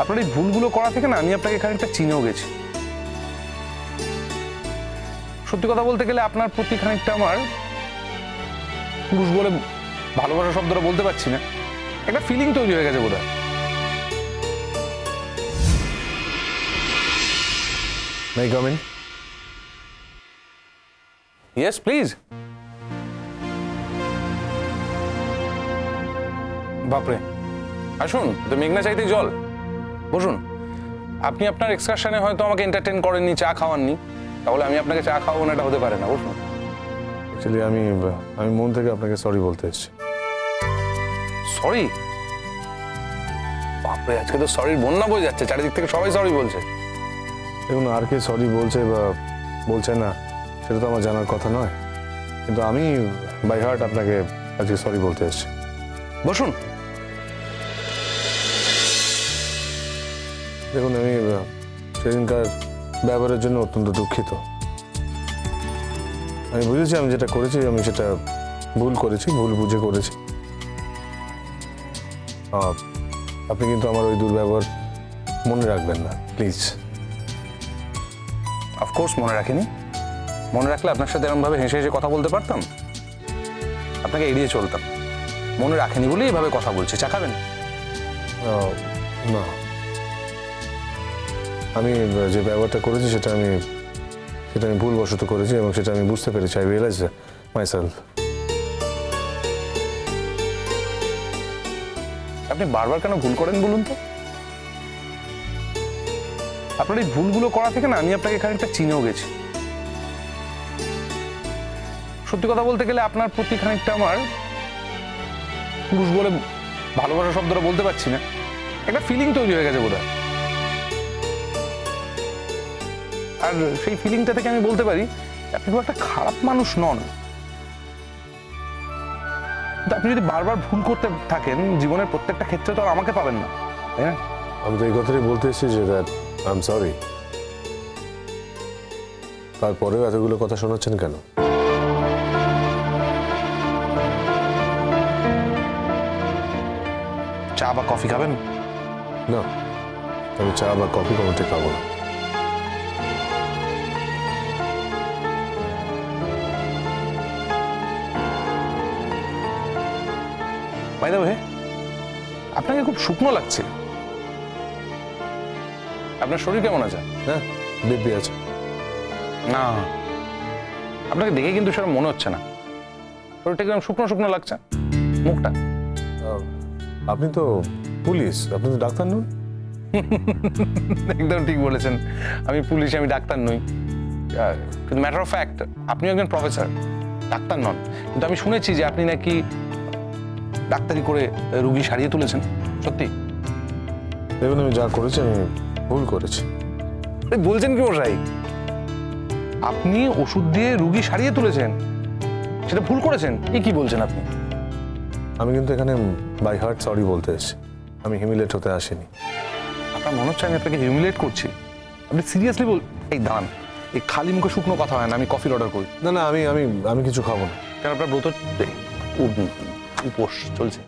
আপনার এই ভুলগুলো করা থেকে না আমি আপনাকে খানিকটা চিনেও গেছি। সত্যি কথা বলতে গেলে আপনার প্রতি খানিকটা আমার পুরুষ বলে ভালোবাসা শব্দটা বলতে পারছি না, একটা ফিলিং তৈরি হয়ে গেছে বোধহয়। May I come in? Yes, please. বাপরে, আসুন। তো মেঘনা চাইতে জল। বসুন। আপনি আপনার এক্সকারশনে হয়তো আমাকে এন্টারটেইন করেননি, চা খাওয়াননি, তাহলে আমি আপনাকে চা খাওয়াবো না, এটা হতে পারে না। বসুন। অ্যাকচুয়ালি আমি মন থেকে আপনাকে সরি বলতে এসেছি। সরি? বাপরে, আজকে তো সরির বন্যা বয়ে যাচ্ছে, চারিদিক থেকে সবাই সরি বলছে। দেখুন, আর কে সরি বলছে বা বলছে না সেটা তো আমার জানার কথা নয়, কিন্তু আমি বাই হার্ট আপনাকে আজকে সরি বলতে এসেছি। বসুন। দেখুন, আমি সেদিনকার ব্যবহারের জন্য অত্যন্ত দুঃখিত। আমি বুঝেছি আমি যেটা করেছি আমি সেটা ভুল করেছি, ভুল বুঝে করেছি। আপনি কিন্তু আমার ওই দুর্ব্যবহার মনে রাখবেন না, প্লিজ। অফকোর্স মনে রাখিনি। মনে রাখলে আপনার সাথে এরকমভাবে হেসে হেসে কথা বলতে পারতাম? আপনাকে এড়িয়ে চলতাম। মনে রাখেনি বলেই এভাবে কথা বলছি। চা খাবেন? না, আমি যে ব্যবহারটা করেছি সেটা আমি ভুলবশত করেছি এবং সেটা আমি বুঝতে পেরেছি। I realise myself. আপনি বারবার কেন ভুল করেন বলুন তো? আপনার এই ভুলগুলো করা থেকে না আমি আপনাকে খানিকটা চিনেও গেছি। সত্যি কথা বলতে গেলে আপনার প্রতি খানিকটা আমার পুরুষ বলে ভালোবাসা শব্দটা বলতে পারছি না, একটা ফিলিং তৈরি হয়ে গেছে বোধহয়। আর সেই ফিলিংটা থেকে আমি বলতে পারি আপনি খুব একটা খারাপ মানুষ নন। কিন্তু আপনি যদি বারবার ভুল করতে থাকেন জীবনের প্রত্যেকটা ক্ষেত্রে, তো আর আমাকে পাবেন না, তাই না? আমি তো এই কথাটাই বলতে এসেছি যে দ্যাট আই এম সরি। তারপরেও এতগুলো কথা শোনাচ্ছেন কেন? চা বা কফি খাবেন? না, আমি চা বা কফি কোনোটাই খাবো না। বাই দ্য ওয়ে, আপনাকে খুব শুকনো লাগছে। আপনার শরীর কেমন আছে? হ্যাঁ, দিব্যি আছে। না, আপনাকে দেখে কিন্তু সেটা মনে হচ্ছে না। শরীরটা একদম শুকনো শুকনো লাগছে, মুখটা। আপনি তো পুলিশ, আপনি তো ডাক্তার নন। একদম ঠিক বলেছেন। আমি পুলিশ, আমি ডাক্তার নই। কিন্তু ম্যাটার অফ ফ্যাক্ট আপনি একজন প্রফেসর, ডাক্তার নন। কিন্তু আমি শুনেছি যে আপনি নাকি ডাক্তারি করে রুগী সারিয়ে তুলেছেন। সত্যি? দেখুন, আমি যা করেছি আমি ভুল করেছি। বলছেন কি মশাই? আপনি ওষুধ দিয়ে রুগী সারিয়ে তুলেছেন, সেটা ভুল করেছেন? কি বলছেন আপনি? আমি কিন্তু এখানে বাই হার্ট সরি বলতে এসেছি, আমি হিউমিলেট হতে আসিনি। আপনার মনে হচ্ছে আমি আপনাকে হিউমিলেট করছি? আপনি সিরিয়াসলি এই দাঁড়ান, এই খালি মুখে শুকনো কথা হয় না। আমি কফির অর্ডার করি। না না, আমি কিছু খাবো না। কেন আপনার ব্রত উপোস চলছে?